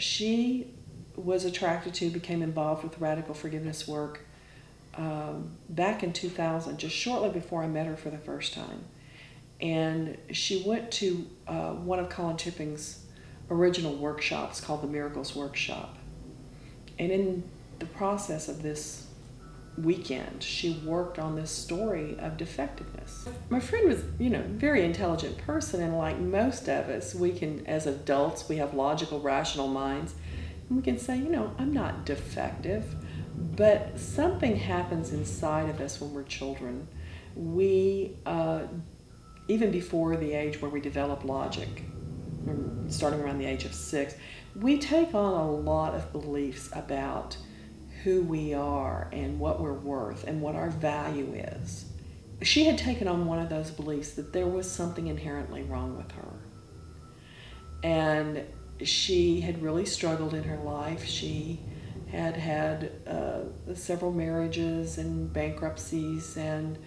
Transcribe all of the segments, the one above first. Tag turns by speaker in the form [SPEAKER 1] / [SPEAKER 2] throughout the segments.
[SPEAKER 1] she was attracted to, became involved with radical forgiveness work back in 2000, just shortly before I met her for the first time. And she went to one of Colin Tipping's original workshops called the Miracles Workshop. And in the process of this weekend, she worked on this story of defectiveness. My friend was, a very intelligent person, and like most of us, we can, as adults, we have logical, rational minds, and we can say, I'm not defective, but something happens inside of us when we're children. We, even before the age where we develop logic, starting around the age of 6, we take on a lot of beliefs about who we are and what we're worth and what our value is. She had taken on one of those beliefs that there was something inherently wrong with her. And she had really struggled in her life. She had had several marriages and bankruptcies, and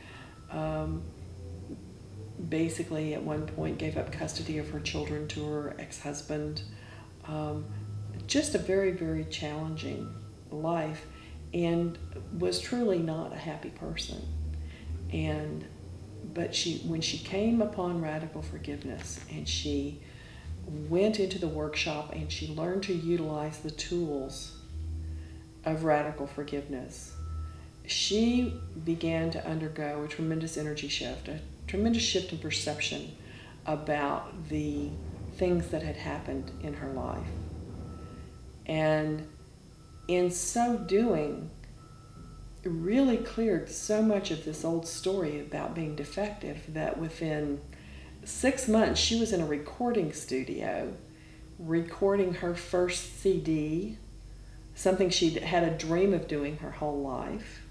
[SPEAKER 1] basically at one point gave up custody of her children to her ex-husband. Just a very, very challenging life, and was truly not a happy person. But when she came upon radical forgiveness, and she went into the workshop and she learned to utilize the tools of radical forgiveness, she began to undergo a tremendous energy shift, a tremendous shift in perception about the things that had happened in her life. And in so doing, it really cleared so much of this old story about being defective that within 6 months she was in a recording studio recording her first CD, something she'd had a dream of doing her whole life.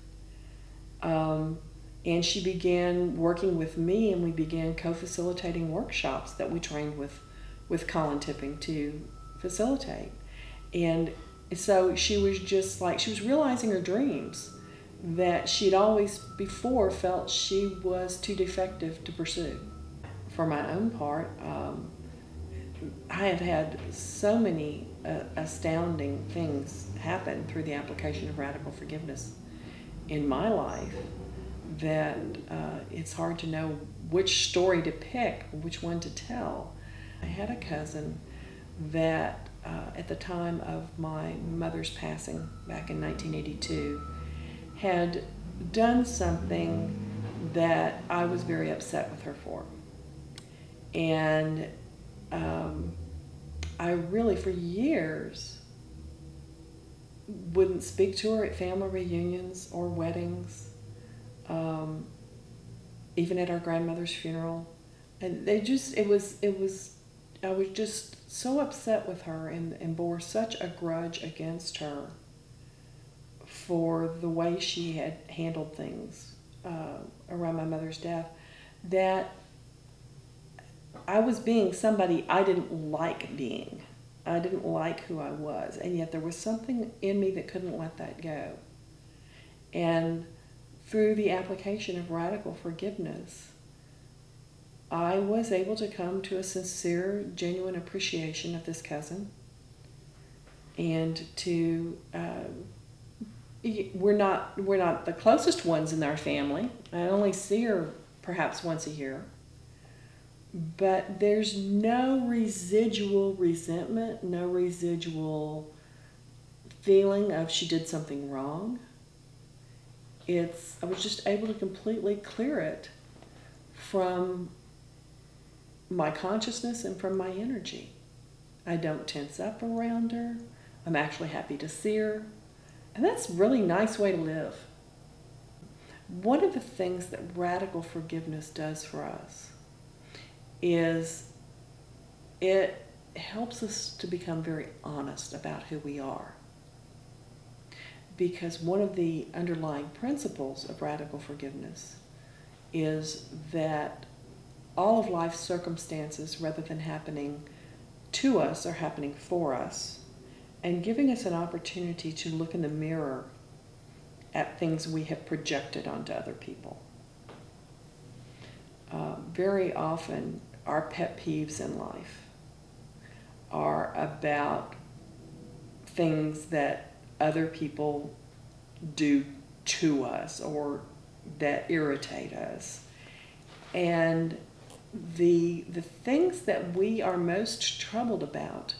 [SPEAKER 1] And she began working with me, and we began co-facilitating workshops that we trained with Colin Tipping to facilitate. And so she was realizing her dreams that she'd always before felt she was too defective to pursue. For my own part, I have had so many astounding things happen through the application of radical forgiveness in my life that it's hard to know which story to pick, which one to tell. I had a cousin that at the time of my mother's passing back in 1982 had done something that I was very upset with her for. And I really, for years, wouldn't speak to her at family reunions or weddings, even at our grandmother's funeral. And I was just so upset with her and bore such a grudge against her for the way she had handled things around my mother's death, that I was being somebody I didn't like being. I didn't like who I was, and yet there was something in me that couldn't let that go. And through the application of radical forgiveness, I was able to come to a sincere, genuine appreciation of this cousin, and to we're not the closest ones in our family. I only see her perhaps once a year. But there's no residual resentment, no residual feeling of she did something wrong. I was just able to completely clear it from my consciousness and from my energy. I don't tense up around her. I'm actually happy to see her. And that's a really nice way to live. One of the things that radical forgiveness does for us is it helps us to become very honest about who we are. Because one of the underlying principles of radical forgiveness is that all of life's circumstances, rather than happening to us, are happening for us, and giving us an opportunity to look in the mirror at things we have projected onto other people. Very often, our pet peeves in life are about things that other people do to us or that irritate us. And the things that we are most troubled about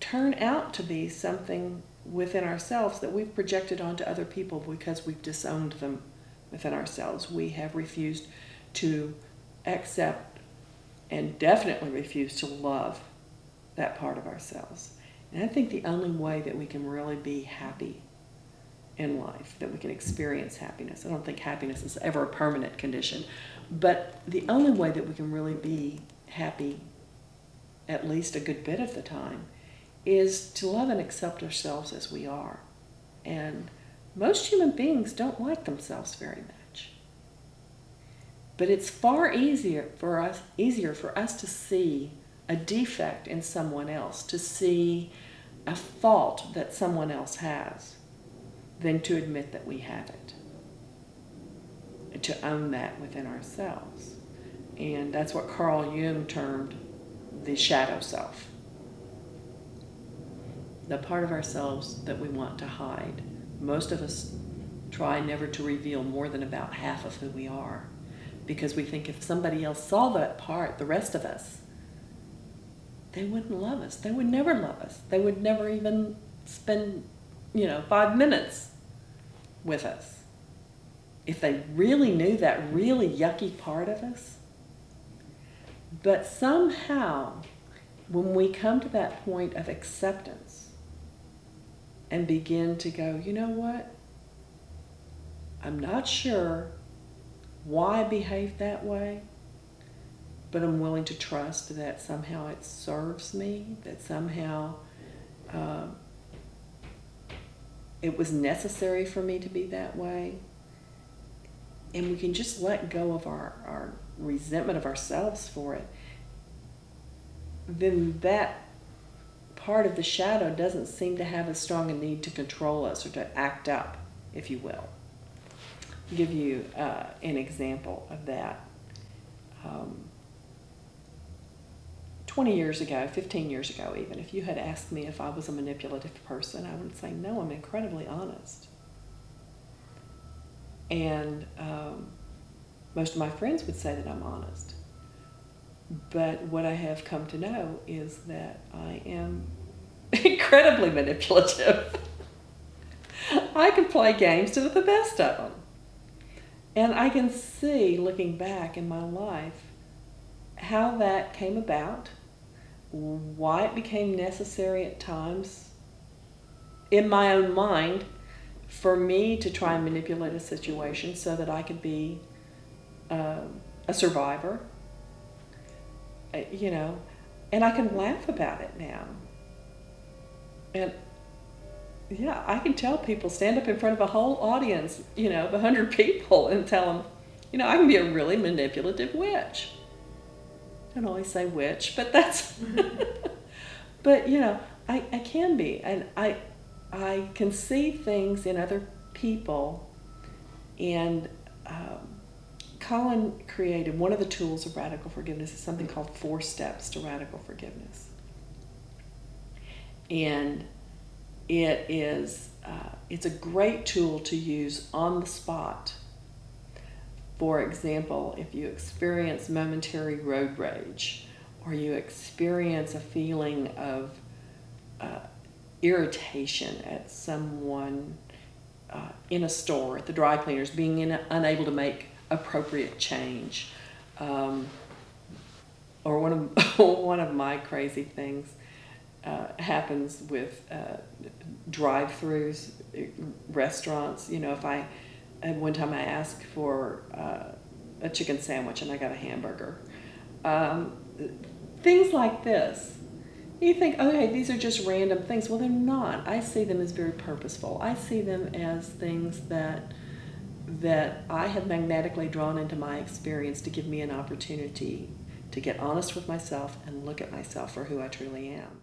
[SPEAKER 1] turn out to be something within ourselves that we've projected onto other people because we've disowned them within ourselves. We have refused to accept and definitely refused to love that part of ourselves. And I think the only way that we can really be happy in life, that we can experience happiness, I don't think happiness is ever a permanent condition, but the only way that we can really be happy, at least a good bit of the time, is to love and accept ourselves as we are. And most human beings don't like themselves very much. But it's far easier for us to see a defect in someone else, to see a fault that someone else has, than to admit that we have it, to own that within ourselves. And that's what Carl Jung termed the shadow self, the part of ourselves that we want to hide. Most of us try never to reveal more than about half of who we are, because we think if somebody else saw that part, the rest of us, they wouldn't love us. They would never love us. They would never even spend, 5 minutes with us. If they really knew that really yucky part of us. But somehow, when we come to that point of acceptance and begin to go, you know what? I'm not sure why I behaved that way, but I'm willing to trust that somehow it serves me, that somehow it was necessary for me to be that way. And we can just let go of our resentment of ourselves for it. Then that part of the shadow doesn't seem to have as strong a need to control us or to act up, if you will. I'll give you an example of that. 20 years ago, 15 years ago even, if you had asked me if I was a manipulative person, I would say, no, I'm incredibly honest. And most of my friends would say that I'm honest. But what I have come to know is that I am incredibly manipulative. I can play games to the best of them. And I can see, looking back in my life, how that came about, why it became necessary at times in my own mind for me to try and manipulate a situation so that I could be a survivor, and I can laugh about it now. And yeah, I can tell people, stand up in front of a whole audience, of 100 people and tell them, I can be a really manipulative witch. I don't always say witch, but that's, but I can be, and I can see things in other people, and Colin created one of the tools of radical forgiveness is something called 4 steps to radical forgiveness. And it's a great tool to use on the spot. For example, if you experience momentary road rage, or you experience a feeling of irritation at someone in a store, at the dry cleaners, being unable to make appropriate change, or one of my crazy things happens with drive-throughs, restaurants. At one time I asked for a chicken sandwich and I got a hamburger. Things like this. You think, okay, these are just random things. Well, they're not. I see them as very purposeful. I see them as things that I have magnetically drawn into my experience to give me an opportunity to get honest with myself and look at myself for who I truly am.